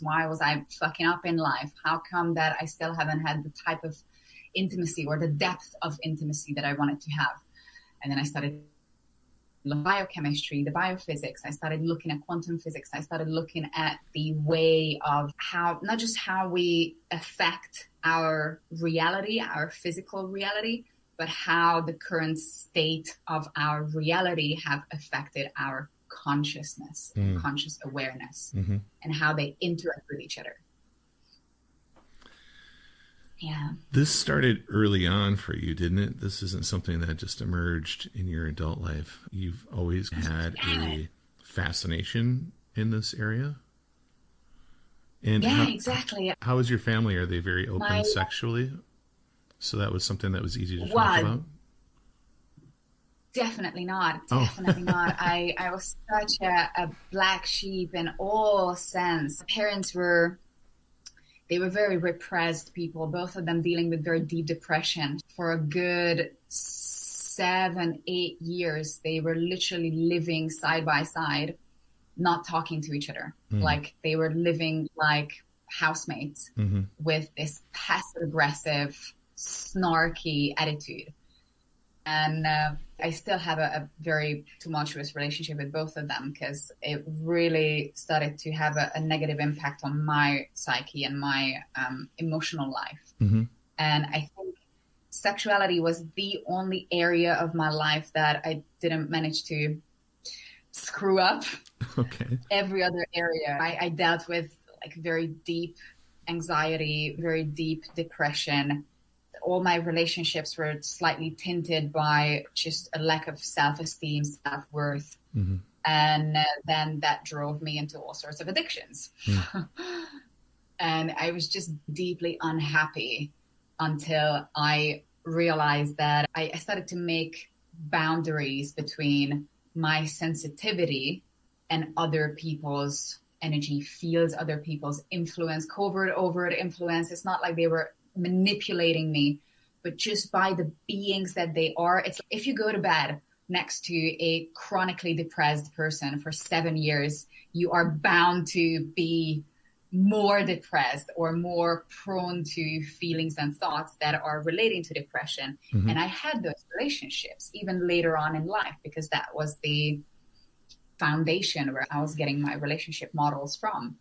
Why was I fucking up in life? How come that I still haven't had the type of intimacy or the depth of intimacy that I wanted to have? And then I started biochemistry, the biophysics. I started looking at quantum physics. I started looking at the way of how, not just how we affect our reality, our physical reality, but how the current state of our reality have affected our consciousness, conscious awareness, and how they interact with each other. Yeah. This started early on for you, didn't it? This isn't something that just emerged in your adult life. You've always had a fascination in this area. And exactly. How is your family? Are they very open sexually? So that was something that was easy to talk about? Definitely not. Definitely not. I was such a black sheep in all sense. Parents were very repressed people, both of them dealing with very deep depression. For a good 7-8 years, they were literally living side by side, not talking to each other. Like they were living like housemates with this passive aggressive, snarky attitude. And I still have a very tumultuous relationship with both of them because it really started to have a negative impact on my psyche and my emotional life. And I think sexuality was the only area of my life that I didn't manage to screw up. Okay. Every other area, I dealt with like very deep anxiety, very deep depression. All my relationships were slightly tinted by just a lack of self-esteem, self-worth. And then that drove me into all sorts of addictions. And I was just deeply unhappy until I realized that I started to make boundaries between my sensitivity and other people's energy fields, other people's influence, covert, overt influence. It's not like they were manipulating me, but just by the beings that they are. It's like if you go to bed next to a chronically depressed person for 7 years, you are bound to be more depressed or more prone to feelings and thoughts that are relating to depression. And I had those relationships even later on in life because that was the foundation where I was getting my relationship models from.